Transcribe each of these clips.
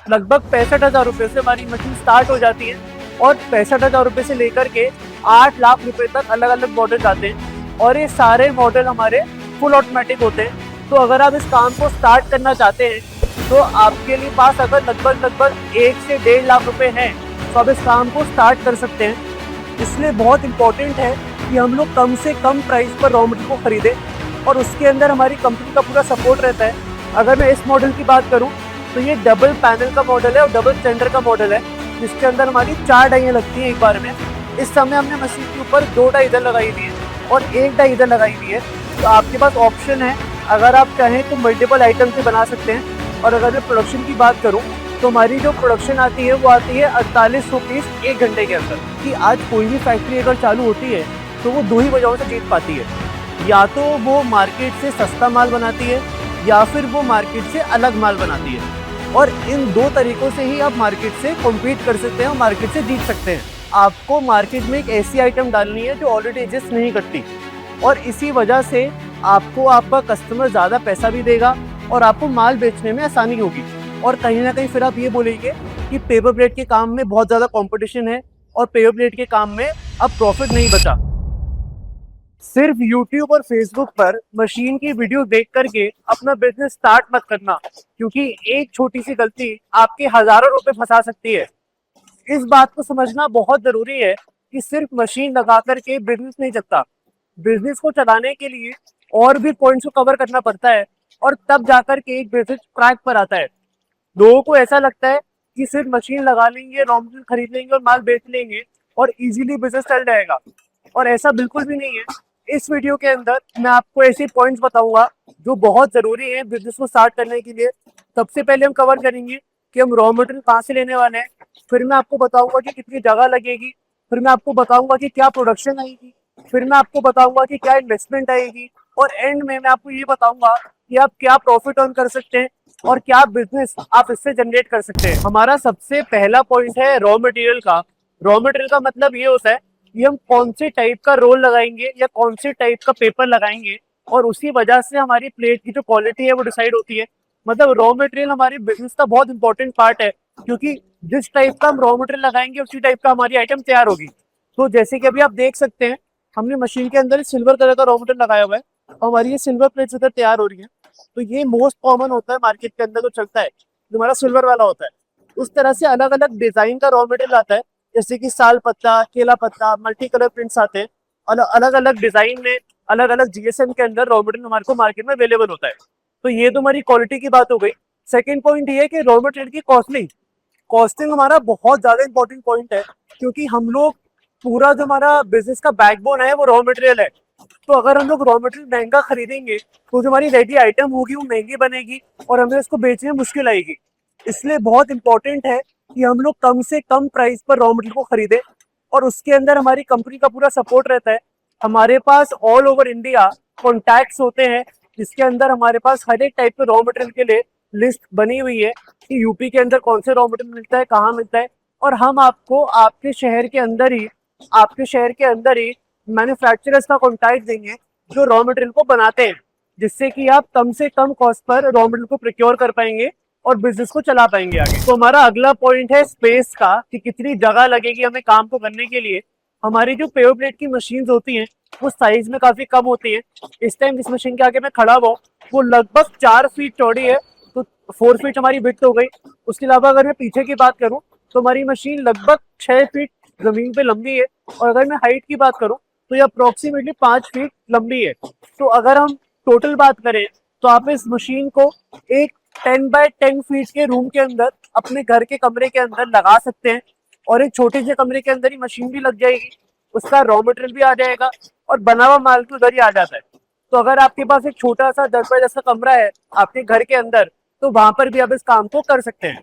लगभग 65,000 रुपये से हमारी मशीन स्टार्ट हो जाती है और 65,000 रुपये से लेकर के 8 लाख रुपए तक अलग अलग मॉडल आते हैं और ये सारे मॉडल हमारे फुल ऑटोमेटिक होते हैं। तो अगर आप इस काम को स्टार्ट करना चाहते हैं तो आपके लिए पास अगर लगभग 1 से 1.5 लाख रुपए हैं तो आप इस काम को स्टार्ट कर सकते हैं। इसलिए बहुत इंपॉर्टेंट है कि हम लोग कम से कम प्राइस पर रॉ मटेरियल को खरीदें और उसके अंदर हमारी कंपनी का पूरा सपोर्ट रहता है। अगर मैं इस मॉडल की बात करूं तो ये डबल पैनल का मॉडल है और डबल स्टैंडर्ड का मॉडल है, जिसके अंदर हमारी 4 डाइयाँ लगती हैं एक बार में। इस समय हमने मशीन के ऊपर 2 डाई इधर लगाई हुई है और 1 डाई इधर लगाई हुई है। तो आपके पास ऑप्शन है, अगर आप चाहें तो मल्टीपल आइटम से बना सकते हैं। और अगर मैं प्रोडक्शन की बात करूं तो हमारी जो प्रोडक्शन आती है वो आती है 4800 पीस 1 घंटे के अंदर। कि आज कोई भी फैक्ट्री अगर चालू होती है तो वो 2 ही वजहों से जीत पाती है, या तो वो मार्केट से सस्ता माल बनाती है या फिर वो मार्केट से अलग माल बनाती है। और इन 2 तरीकों से ही आप मार्केट से कॉम्पीट कर सकते हैं और मार्केट से जीत सकते हैं। आपको मार्केट में एक ऐसी आइटम डालनी है जो ऑलरेडी एग्जिस्ट नहीं करती, और इसी वजह से आपको आपका कस्टमर ज़्यादा पैसा भी देगा और आपको माल बेचने में आसानी होगी। और कहीं ना कहीं फिर आप ये बोलेंगे कि पेपर प्लेट के काम में बहुत ज़्यादा कंपटीशन है और पेपर प्लेट के काम में अब प्रॉफिट नहीं बचा। सिर्फ YouTube और Facebook पर मशीन की वीडियो देख करके अपना बिजनेस स्टार्ट मत करना, क्योंकि एक छोटी सी गलती आपके हजारों रुपए फंसा सकती है। इस बात को समझना बहुत जरूरी है कि सिर्फ मशीन लगा करके बिजनेस नहीं चलता। बिजनेस को चलाने के लिए और भी पॉइंट्स को कवर करना पड़ता है और तब जाकर के एक बिजनेस ट्रैक पर आता है। लोगों को ऐसा लगता है कि सिर्फ मशीन लगा लेंगे, रॉ मटेरियल खरीद लेंगे और माल बेच लेंगे और इजीली बिजनेस चल जाएगा, और ऐसा बिल्कुल भी नहीं है। इस वीडियो के अंदर मैं आपको ऐसे पॉइंट्स बताऊंगा जो बहुत जरूरी है बिजनेस को स्टार्ट करने के लिए। सबसे पहले हम कवर करेंगे कि हम रॉ मटेरियल कहाँ से लेने वाले हैं, फिर मैं आपको बताऊंगा कि कितनी जगह लगेगी, फिर मैं आपको बताऊंगा कि क्या प्रोडक्शन आएगी, फिर मैं आपको बताऊंगा कि क्या इन्वेस्टमेंट आएगी, और एंड में मैं आपको ये बताऊंगा कि आप क्या प्रॉफिट अर्न कर सकते हैं और क्या बिजनेस आप इससे जनरेट कर सकते हैं। हमारा सबसे पहला पॉइंट है रॉ मटेरियल का। रॉ मटेरियल का मतलब ये होता है कि हम कौन से टाइप का रोल लगाएंगे या कौन से टाइप का पेपर लगाएंगे, और उसी वजह से हमारी प्लेट की जो क्वालिटी है वो डिसाइड होती है। मतलब रॉ मटेरियल हमारे बिजनेस का बहुत इंपॉर्टेंट पार्ट है, क्योंकि जिस टाइप का हम रॉ मटेरियल लगाएंगे उसी टाइप का हमारी आइटम तैयार होगी। तो जैसे कि अभी आप देख सकते हैं, हमने मशीन के अंदर सिल्वर कलर का रॉ मटेरियल लगाया हुआ है और हमारी ये सिल्वर प्लेट्स इधर तैयार हो रही है। तो ये मोस्ट कॉमन होता है मार्केट के अंदर जो चलता है, जो हमारा सिल्वर वाला होता है। उस तरह से अलग अलग डिजाइन का रॉ मटेरियल आता है, जैसे कि साल पत्ता, केला पत्ता, मल्टी कलर प्रिंट्स आते हैं और अलग अलग डिजाइन में अलग अलग जीएसएम के अंदर रॉ मटेरियल हमारे को मार्केट में अवेलेबल होता है। तो ये तो हमारी क्वालिटी की बात हो गई। सेकेंड पॉइंट ये है कि रॉ मटेरियल की कॉस्टिंग। कॉस्टिंग हमारा बहुत ज्यादा इंपॉर्टेंट पॉइंट है, क्योंकि हम लोग पूरा जो हमारा बिजनेस का बैकबोन है वो रॉ मटेरियल है। तो अगर हम लोग रॉ मटेरियल महंगा खरीदेंगे तो जो हमारी रेडी आइटम होगी वो महंगी बनेगी और हमें उसको बेचने में मुश्किल आएगी। इसलिए बहुत इंपॉर्टेंट है कि हम लोग कम से कम प्राइस पर रॉ मटेरियल को खरीदें, और उसके अंदर हमारी कंपनी का पूरा सपोर्ट रहता है। हमारे पास ऑल ओवर इंडिया कॉन्टैक्ट्स होते हैं, जिसके अंदर हमारे पास हर एक टाइप के रॉ मटेरियल के लिए लिस्ट बनी हुई है कि यूपी के अंदर कौन से रॉ मटेरियल मिलता है, कहाँ मिलता है, और हम आपको आपके शहर के अंदर ही मैन्युफैक्चरर्स का कॉन्टैक्ट देंगे जो रॉ मटेरियल को बनाते हैं, जिससे कि आप कम से कम कॉस्ट पर रॉ मटेरियल को प्रोक्योर कर पाएंगे और बिजनेस को चला पाएंगे आगे। तो हमारा अगला पॉइंट है स्पेस का, कि कितनी जगह लगेगी हमें काम को करने के लिए। हमारी जो पेपर प्लेट की मशीन होती हैं वो साइज में काफी कम होती है। इस टाइम जिस मशीन के आगे मैं खड़ा हुआ वो लगभग 4 फीट चौड़ी है, तो 4 फीट हमारी विड्थ हो गई। उसके अलावा अगर मैं पीछे की बात करूं तो हमारी मशीन लगभग 6 फीट जमीन पे लंबी है, और अगर मैं हाइट की बात करूं तो ये अप्रोक्सीमेटली 5 फीट लंबी है। तो अगर हम टोटल बात करें तो आप इस मशीन को एक 10 बाय 10 फीट के रूम के अंदर अपने घर के कमरे के अंदर लगा सकते हैं, और एक छोटे से कमरे के अंदर ही मशीन भी लग जाएगी, उसका रॉ मटेरियल भी आ जाएगा और बना हुआ माल तो उधर ही आ जाता है। तो अगर आपके पास एक छोटा सा 10 बाय 10 का कमरा है आपके घर के अंदर, तो वहां पर भी आप इस काम को कर सकते हैं।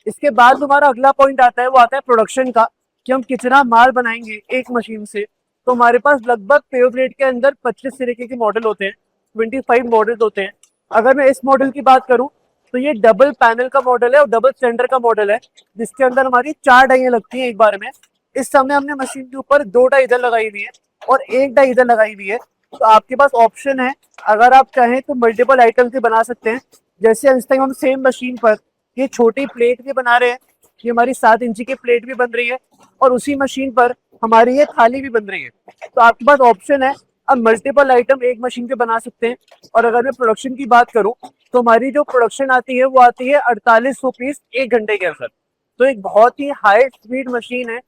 इसके बाद हमारा अगला पॉइंट आता है, वो आता है प्रोडक्शन का, कि हम कितना माल बनाएंगे एक मशीन से। तो हमारे पास लगभग पेपर प्लेट के अंदर 25 तरीके के मॉडल होते हैं, 25 मॉडल होते हैं। अगर मैं इस मॉडल की बात करूं तो ये डबल पैनल का मॉडल है और डबल स्टैंडर्ड का मॉडल है, जिसके अंदर हमारी 4 डाइयाँ लगती हैं एक बार में। इस समय हमने मशीन के ऊपर 2 डाई इधर लगाई हुई है और 1 डाई इधर लगाई हुई है। तो आपके पास ऑप्शन है, अगर आप चाहें तो मल्टीपल आइटम से बना सकते हैं। जैसे इस टाइम हम सेम मशीन पर ये छोटी प्लेट भी बना रहे हैं, ये हमारी 7 इंची की प्लेट भी बन रही है, और उसी मशीन पर हमारी ये थाली भी बन रही है। तो आपके पास ऑप्शन है, अब मल्टीपल आइटम एक मशीन पे बना सकते हैं। और अगर मैं प्रोडक्शन की बात करूं, तो हमारी जो प्रोडक्शन आती है वो आती है 4800 पीस 1 घंटे के अंदर। तो एक बहुत ही हाई स्पीड मशीन है।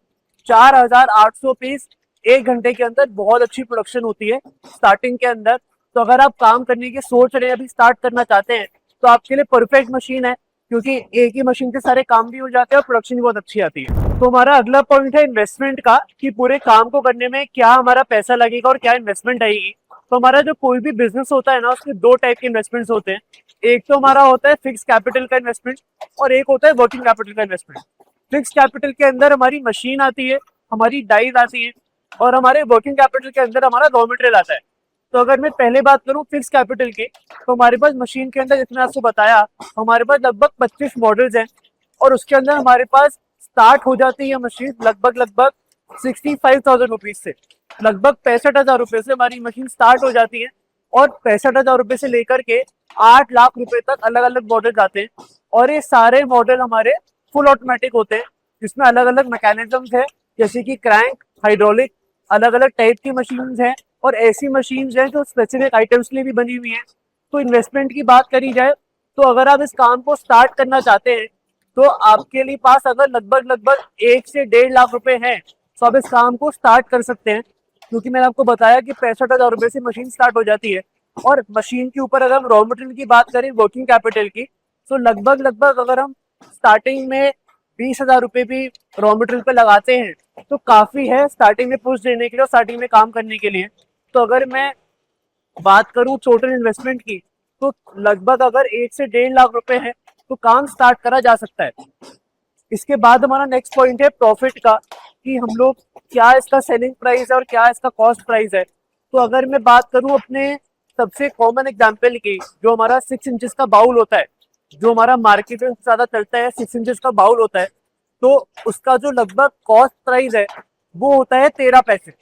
4800 पीस 1 घंटे के अंदर बहुत अच्छी प्रोडक्शन होती है स्टार्टिंग के अंदर। तो अगर आप काम करने की सोच रहे हैं, अभी स्टार्ट करना चाहते हैं, तो आपके लिए परफेक्ट मशीन है, क्योंकि एक ही मशीन से सारे काम भी हो जाते हैं और प्रोडक्शन भी बहुत अच्छी आती है। तो हमारा अगला पॉइंट है इन्वेस्टमेंट का, कि पूरे काम को करने में क्या हमारा पैसा लगेगा और क्या इन्वेस्टमेंट आएगी। तो हमारा जो कोई भी बिजनेस होता है ना, उसमें 2 टाइप के इन्वेस्टमेंट्स होते हैं। एक तो हमारा होता है फिक्स कैपिटल का इन्वेस्टमेंट, और एक होता है वर्किंग कैपिटल का इन्वेस्टमेंट। फिक्स कैपिटल के अंदर हमारी मशीन आती है, हमारी डाइज आती है, और हमारे वर्किंग कैपिटल के अंदर हमारा रॉ मटेरियल आता है। तो अगर मैं पहले बात करूं फिक्स कैपिटल की, तो हमारे पास मशीन के अंदर, जितना आपको बताया, हमारे पास लगभग 25 मॉडल्स हैं, और उसके अंदर हमारे पास स्टार्ट हो जाती है मशीन लगभग 65,000 रुपीज से। लगभग 65,000 रुपए से हमारी मशीन स्टार्ट हो जाती है, और 65,000 रुपए से लेकर के 8 लाख रुपए तक अलग अलग मॉडल आते हैं। और ये सारे मॉडल हमारे फुल ऑटोमेटिक होते हैं, जिसमें अलग अलग मैकेनिज्म है, जैसे कि क्रैंक, हाइड्रोलिक, अलग अलग टाइप की मशीन हैं, और ऐसी मशीन हैं जो स्पेसिफिक आइटम्स के लिए भी बनी हुई हैं। तो इन्वेस्टमेंट की बात करी जाए, तो अगर आप इस काम को स्टार्ट करना चाहते हैं, तो आपके लिए पास अगर लगभग 1 से 1.5 लाख रुपए हैं, तो आप इस काम को स्टार्ट कर सकते हैं। क्योंकि मैंने आपको बताया कि 65,000 रुपए से मशीन स्टार्ट हो जाती है। और मशीन के ऊपर अगर हम रॉ मटेरियल की बात करें, वर्किंग कैपिटल की, तो लगभग अगर हम स्टार्टिंग में 20,000 रुपए भी रॉ मटेरियल पे लगाते हैं, तो काफी है स्टार्टिंग में पुश देने के लिए और स्टार्टिंग में काम करने के लिए। तो अगर मैं बात करूं टोटल इन्वेस्टमेंट की, तो लगभग अगर 1 से 1.5 लाख रुपए है, तो काम स्टार्ट करा जा सकता है। इसके बाद हमारा नेक्स्ट पॉइंट है प्रॉफिट का, कि हम लोग क्या इसका सेलिंग प्राइस है और क्या इसका कॉस्ट प्राइस है। तो अगर मैं बात करूं अपने सबसे कॉमन एग्जांपल की, जो हमारा 6 इंचेस का बाउल होता है, जो हमारा मार्केट में ज्यादा चलता है, 6 इंचेस का बाउल होता है, तो उसका जो लगभग कॉस्ट प्राइस है वो होता है 13 पैसे।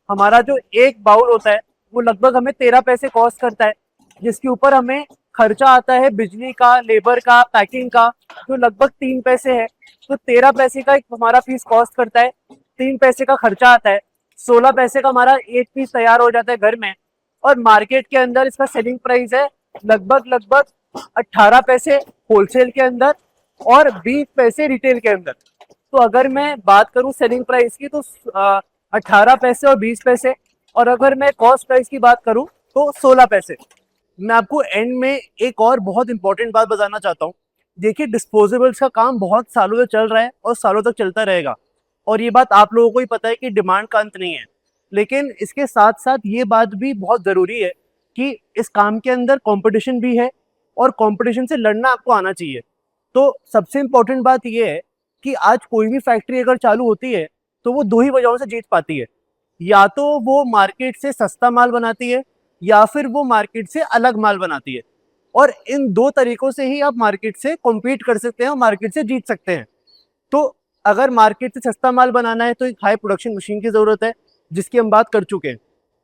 हमारा जो एक बाउल होता है वो लगभग हमें 13 पैसे कॉस्ट करता है, जिसके ऊपर हमें खर्चा आता है बिजली का, लेबर का, पैकिंग का, जो लगभग 3 पैसे है। तो 13 पैसे का एक हमारा पीस कॉस्ट करता है, 3 पैसे का खर्चा आता है, 16 पैसे का हमारा एक पीस तैयार हो जाता है घर में। और मार्केट के अंदर इसका सेलिंग प्राइस है लगभग 18 पैसे होलसेल के अंदर, और 20 पैसे रिटेल के अंदर। तो अगर मैं बात करूं सेलिंग प्राइस की, तो 18 पैसे और 20 पैसे, और अगर मैं कॉस्ट प्राइस की बात करूं तो 16 पैसे। मैं आपको एंड में एक और बहुत इंपॉर्टेंट बात बताना चाहता हूँ। देखिए, डिस्पोजेबल्स का काम बहुत सालों से चल रहा है और सालों तक चलता रहेगा, और ये बात आप लोगों को ही पता है कि डिमांड का अंत नहीं है। लेकिन इसके साथ साथ ये बात भी बहुत ज़रूरी है कि इस काम के अंदर कंपटीशन भी है, और कंपटीशन से लड़ना आपको आना चाहिए। तो सबसे इम्पोर्टेंट बात यह है कि आज कोई भी फैक्ट्री अगर चालू होती है, तो वो 2 ही वजहों से जीत पाती है। या तो वो मार्केट से सस्ता माल बनाती है, या फिर वो मार्केट से अलग माल बनाती है। और इन 2 तरीकों से ही आप मार्केट से कॉम्पीट कर सकते हैं और मार्केट से जीत सकते हैं। तो अगर मार्केट से सस्ता माल बनाना है, तो एक हाई प्रोडक्शन मशीन की ज़रूरत है, जिसकी हम बात कर चुके हैं।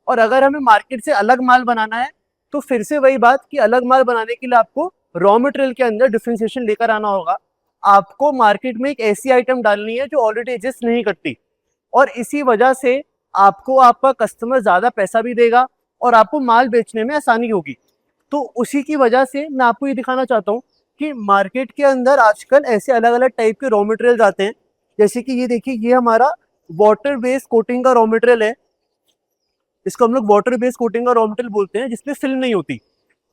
और अगर हमें मार्केट से अलग माल बनाना है, तो फिर से वही बात कि अलग माल बनाने के लिए आपको रॉ मटेरियल के अंदर डिफरेंशिएशन लेकर आना होगा। आपको मार्केट में एक ऐसी आइटम डालनी है जो ऑलरेडी एग्जिस्ट नहीं करती, और इसी वजह से आपको आपका कस्टमर ज़्यादा पैसा भी देगा और आपको माल बेचने में आसानी होगी। तो उसी की वजह से मैं आपको ये दिखाना चाहता हूँ कि मार्केट के अंदर आजकल ऐसे अलग अलग टाइप के रॉ मटेरियल आते हैं। जैसे कि ये देखिए, ये हमारा वाटर बेस्ड कोटिंग का रॉ मटेरियल है। इसको हम लोग वाटर बेस्ड कोटिंग का रॉ मटेरियल बोलते हैं, जिसमें फिल्म नहीं होती,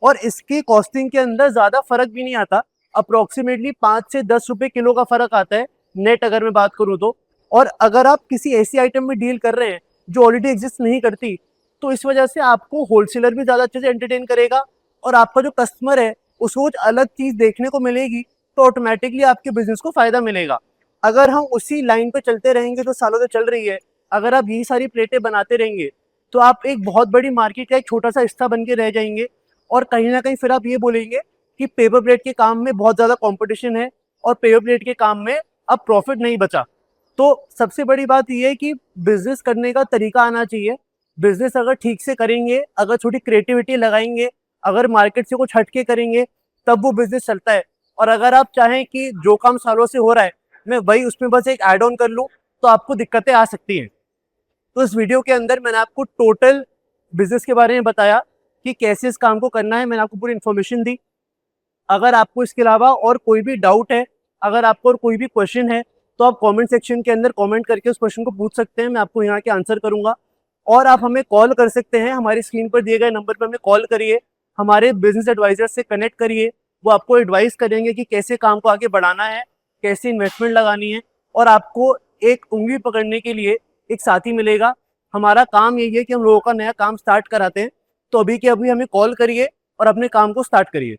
और इसकी कॉस्टिंग के अंदर ज़्यादा फर्क भी नहीं आता। अप्रोक्सीमेटली 5 से 10 रुपए किलो का फर्क आता है नेट, अगर मैं बात करूँ तो। और अगर आप किसी ऐसी आइटम में डील कर रहे हैं जो ऑलरेडी एग्जिस्ट नहीं करती, तो इस वजह से आपको होलसेलर भी ज़्यादा अच्छे से एंटरटेन करेगा, और आपका जो कस्टमर है उसको कुछ अलग चीज़ देखने को मिलेगी, तो ऑटोमेटिकली आपके बिजनेस को फ़ायदा मिलेगा। अगर हम उसी लाइन पे चलते रहेंगे जो सालों से चल रही है, अगर आप यही सारी प्लेटें बनाते रहेंगे, तो आप एक बहुत बड़ी मार्केट का एक छोटा सा हिस्सा बन के रह जाएंगे। और कहीं ना कहीं फिर आप ये बोलेंगे कि पेपर प्लेट के काम में बहुत ज़्यादा कंपटीशन है, और पेपर प्लेट के काम में अब प्रॉफिट नहीं बचा। तो सबसे बड़ी बात यह है कि बिजनेस करने का तरीका आना चाहिए। बिजनेस अगर ठीक से करेंगे, अगर थोड़ी क्रिएटिविटी लगाएंगे, अगर मार्केट से कुछ हटके करेंगे, तब वो बिजनेस चलता है। और अगर आप चाहें कि जो काम सालों से हो रहा है मैं वही उसमें बस एक ऐड ऑन कर लूँ तो आपको दिक्कतें आ सकती हैं। तो इस वीडियो के अंदर मैंने आपको टोटल बिजनेस के बारे में बताया कि कैसे इस काम को करना है, मैंने आपको पूरी इन्फॉर्मेशन दी। अगर आपको इसके अलावा और कोई भी डाउट है, अगर आपको और कोई भी क्वेश्चन है तो आप कमेंट सेक्शन के अंदर कमेंट करके उस क्वेश्चन को पूछ सकते हैं, मैं आपको यहाँ के आंसर करूंगा। और आप हमें कॉल कर सकते हैं, हमारी स्क्रीन पर दिए गए नंबर पर हमें कॉल करिए, हमारे बिजनेस एडवाइजर से कनेक्ट करिए, वो आपको एडवाइस करेंगे कि कैसे काम को आगे बढ़ाना है, कैसे इन्वेस्टमेंट लगानी है, और आपको एक उंगली पकड़ने के लिए एक साथी मिलेगा। हमारा काम यही है कि हम लोगों का नया काम स्टार्ट कराते हैं। तो अभी के अभी हमें कॉल करिए और अपने काम को स्टार्ट करिए।